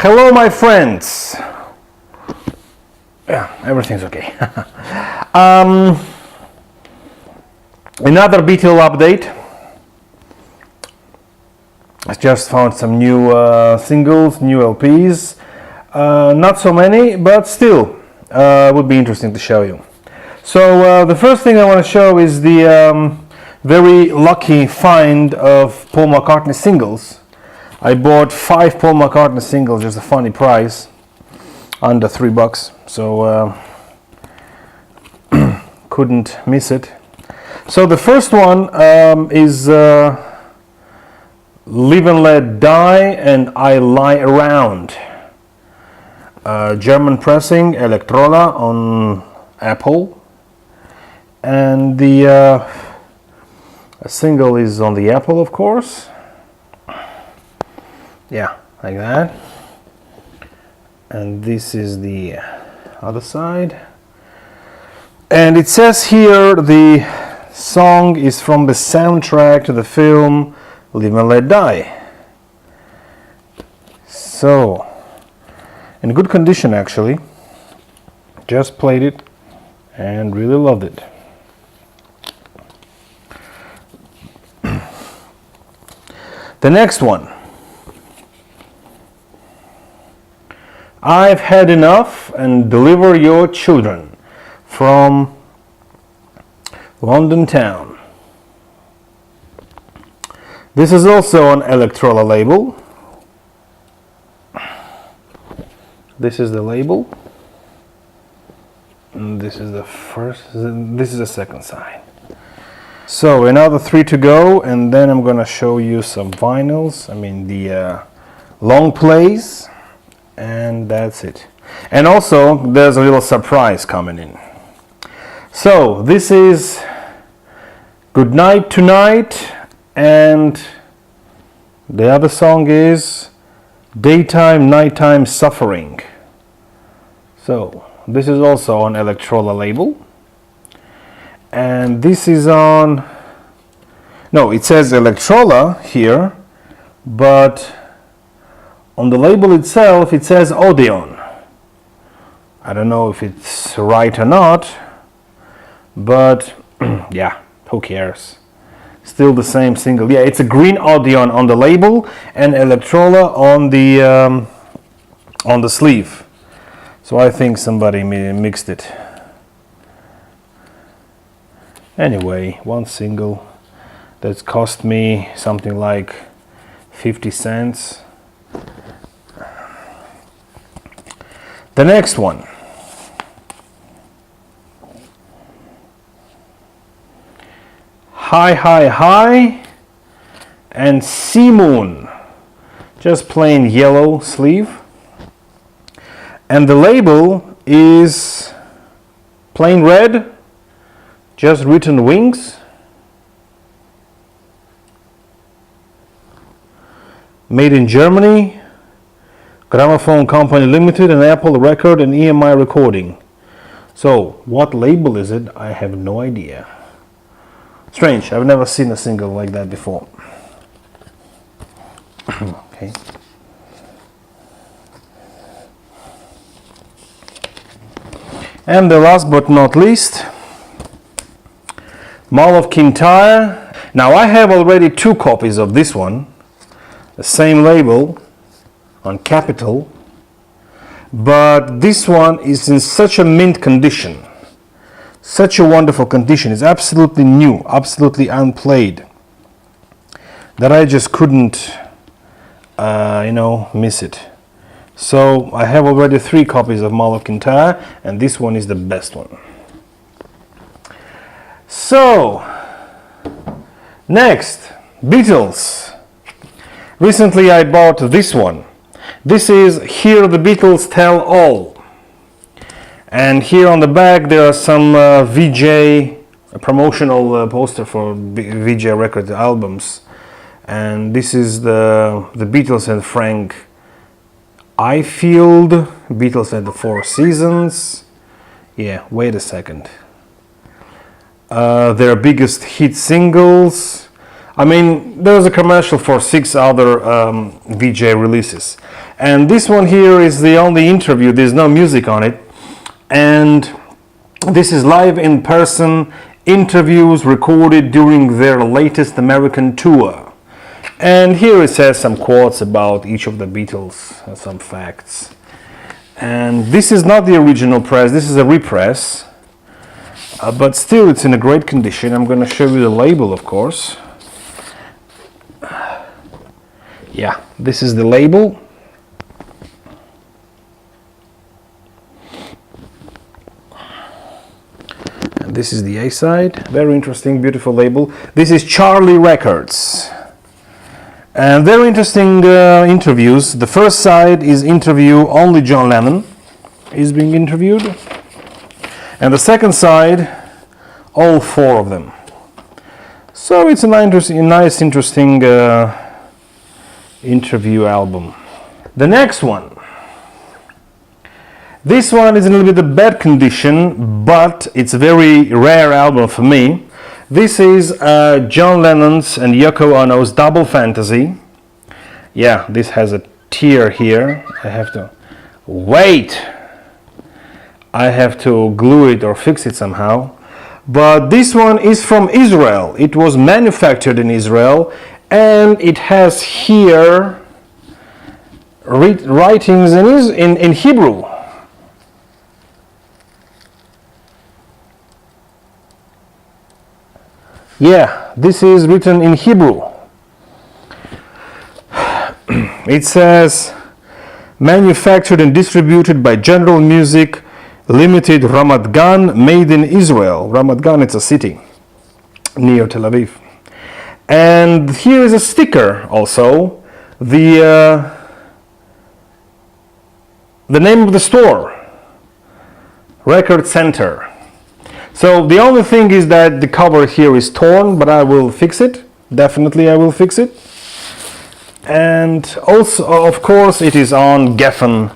Hello, my friends. Yeah, everything's okay. Another Beatles update. I just found some new singles, new LPs. Not so many, but still would be interesting to show you. So the first thing I want to show is the very lucky find of Paul McCartney singles. I bought 5 Paul McCartney singles, just a funny price, under $3, so couldn't miss it. So the first one is Live and Let Die and I Lie Around. German pressing, Electrola on Apple, and the single is on the Apple, of course. Yeah, like that. And this is the other side. And it says here the song is from the soundtrack to the film Live and Let Die. So, in good condition actually. Just played it and really loved it. The next one. I've Had Enough and Deliver Your Children from London Town. This is also an Electrola label. This is the label. And this is the first, this is the second side. So another 3 to go, and then I'm gonna show you some vinyls. I mean the long plays. And that's it. And also there's a little surprise coming in. So this is Good Night Tonight, and the other song is Daytime Nighttime Suffering. So this is also on Electrola label, and this is on, no, it says Electrola here, but on the label itself, it says Odeon. I don't know if it's right or not, but yeah, who cares? Still the same single. Yeah, it's a green Odeon on the label and Electrola on the sleeve. So I think somebody mixed it. Anyway, one single that's cost me something like 50 cents. The next one. Hi Hi Hi and Sea Moon. Just plain yellow sleeve. And the label is plain red, just written Wings. Made in Germany. Gramophone Company Limited, and Apple Record and EMI Recording. So, what label is it? I have no idea. Strange, I've never seen a single like that before. Okay. And the last but not least, Mall of Kintyre. Now I have already 2 copies of this one, the same label, on Capitol, but this one is in such a mint condition, such a wonderful condition. It's absolutely new, absolutely unplayed, that I just couldn't miss it. So I have already 3 copies of Mall of Kintyre, and this one is the best one. So next, Beatles. Recently I bought this one. This is Hear the Beatles Tell All. And here on the back there are some VJ, a promotional poster for VJ record albums. And this is the Beatles and Frank Ifield, Beatles and the Four Seasons. Yeah, wait a second. Their biggest hit singles. I mean, there was a commercial for 6 other VJ releases. And this one here is the only interview, there's no music on it. And this is live in person interviews recorded during their latest American tour. And here it says some quotes about each of the Beatles and some facts. And this is not the original press, this is a repress. But still it's in a great condition. I'm going to show you the label, of course. Yeah, this is the label. And this is the A side. Very interesting, beautiful label. This is Charlie Records. And very interesting interviews. The first side is interview, only John Lennon is being interviewed. And the second side, all four of them. So it's a nice, interesting interview album. The next one. This one is in a little bit of bad condition, but it's a very rare album for me. This is John Lennon's and Yoko Ono's Double Fantasy. Yeah, this has a tear here. I have to wait. I have to glue it or fix it somehow. But this one is from Israel. It was manufactured in Israel, and it has here writings in Hebrew. Yeah, this is written in Hebrew. It says, manufactured and distributed by General Music Limited, Ramat Gan, made in Israel. Ramat Gan, it's a city near Tel Aviv. And here is a sticker also. The name of the store, Record Center. So the only thing is that the cover here is torn, but I will fix it. Definitely I will fix it. And also, of course, it is on Geffen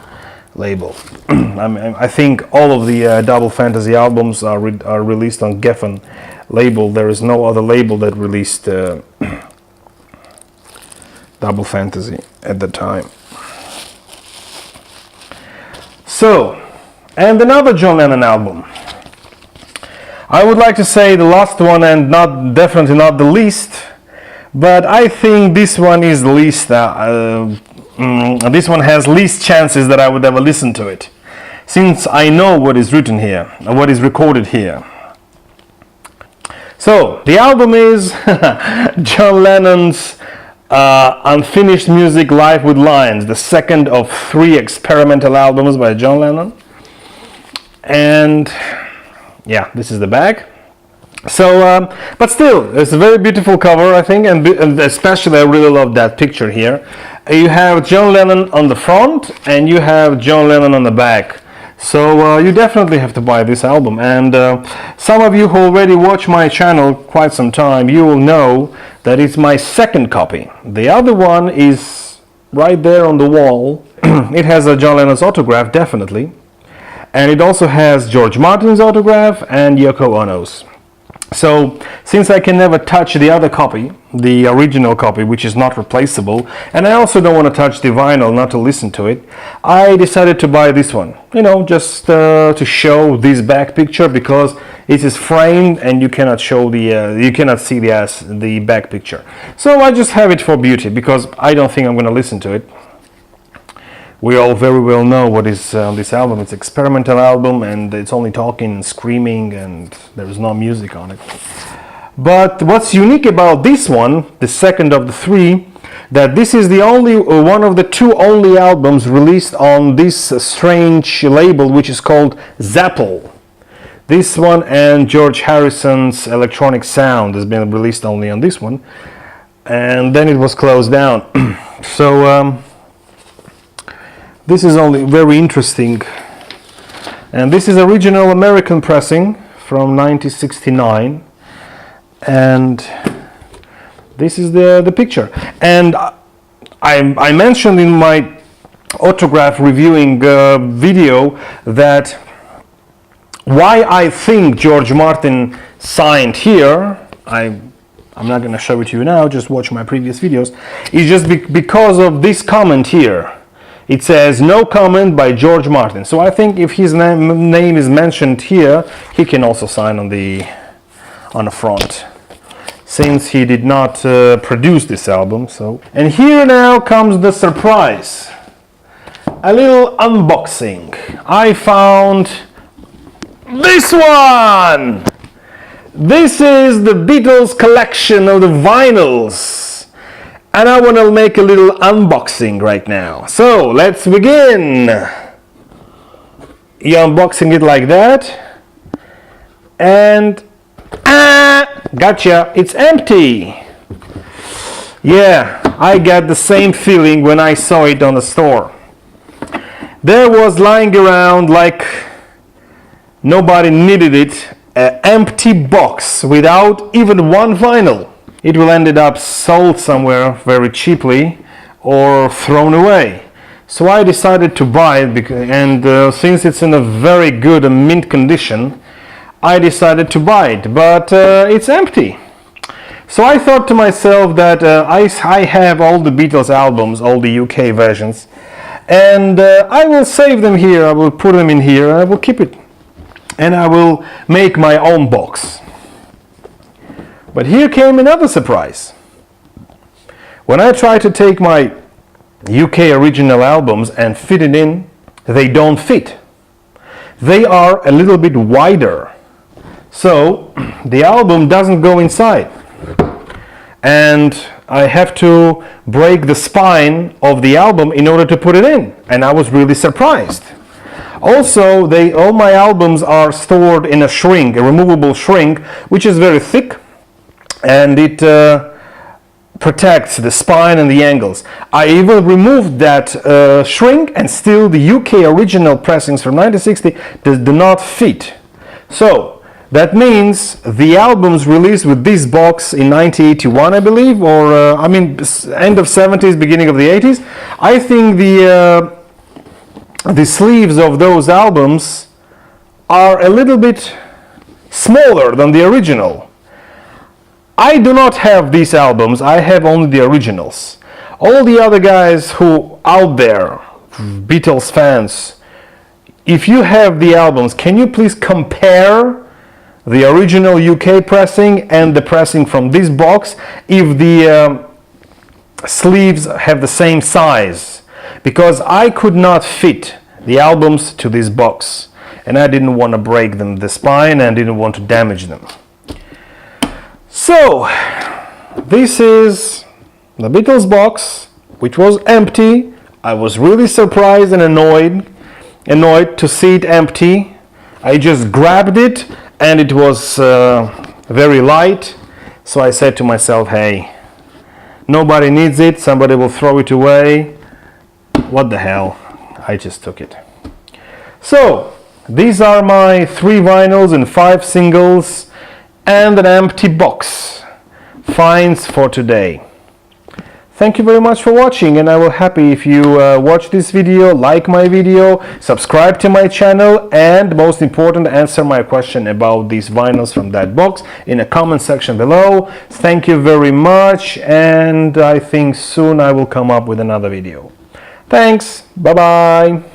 label. I think all of the Double Fantasy albums are released on Geffen label. There is no other label that released Double Fantasy at the time. So, and another John Lennon album. I would like to say the last one, and definitely not the least, but I think this one is the least. This one has least chances that I would ever listen to it, since I know what is written here, what is recorded here. So the album is John Lennon's Unfinished Music Live with Lions, the second of 3 experimental albums by John Lennon. And yeah, this is the back. So, but still, it's a very beautiful cover, I think, and especially I really love that picture here. You have John Lennon on the front, and you have John Lennon on the back. So you definitely have to buy this album. And some of you who already watch my channel quite some time, you will know that it's my second copy. The other one is right there on the wall. It has a John Lennon's autograph, definitely. And it also has George Martin's autograph and Yoko Ono's. So, since I can never touch the other copy, the original copy, which is not replaceable, and I also don't want to touch the vinyl, not to listen to it, I decided to buy this one. You know, just to show this back picture, because it is framed and you cannot show you cannot see the back picture. So I just have it for beauty, because I don't think I'm going to listen to it. We all very well know what is this album. It's an experimental album, and it's only talking and screaming, and there is no music on it. But what's unique about this one, the second of the 3, that this is the only one of the 2 only albums released on this strange label, which is called Zapple. This one and George Harrison's Electronic Sound has been released only on this one, and then it was closed down. So this is only very interesting, and this is original American pressing from 1969, and this is the picture. And I mentioned in my autograph reviewing video that why I think George Martin signed here, I'm not going to show it to you now, just watch my previous videos, is just because of this comment here. it says no comment by George Martin. So I think if his name is mentioned here, he can also sign on the front, since he did not produce this album. So, and here now comes the surprise. A little unboxing. I found this one. This is the Beatles collection of the vinyls, and I want to make a little unboxing right now. So let's begin. You unboxing it like that, and gotcha, it's empty. Yeah, I got the same feeling when I saw it on the store. There was lying around like nobody needed it, an empty box without even one vinyl. It will end up sold somewhere very cheaply or thrown away. So I decided to buy it, and since it's in a very good and mint condition, I decided to buy it, but it's empty. So I thought to myself that I have all the Beatles albums, all the UK versions, and I will save them here. I will put them in here, and I will keep it, and I will make my own box. But here came another surprise. When I try to take my UK original albums and fit it in, they don't fit. They are a little bit wider, so the album doesn't go inside, and I have to break the spine of the album in order to put it in, and I was really surprised. Also, all my albums are stored in a shrink, a removable shrink, which is very thick, and it protects the spine and the angles. I even removed that shrink, and still the UK original pressings from 1960 do not fit. So that means the albums released with this box in 1981, I believe, or end of 70s, beginning of the 80s. I think the sleeves of those albums are a little bit smaller than the original. I do not have these albums, I have only the originals. All the other guys who out there, Beatles fans, if you have the albums, can you please compare the original UK pressing and the pressing from this box, if the sleeves have the same size? Because I could not fit the albums to this box, and I didn't want to break them, the spine, and didn't want to damage them. So this is the Beatles box, which was empty. I was really surprised and annoyed to see it empty. I just grabbed it, and it was very light, so I said to myself, hey, nobody needs it, somebody will throw it away, what the hell. I just took it. So these are my 3 vinyls and 5 singles and an empty box finds for today. Thank you very much for watching, and I will happy if you watch this video, like my video, subscribe to my channel, and most important, answer my question about these vinyls from that box in a comment section below. Thank you very much, and I think soon I will come up with another video. Thanks, bye bye.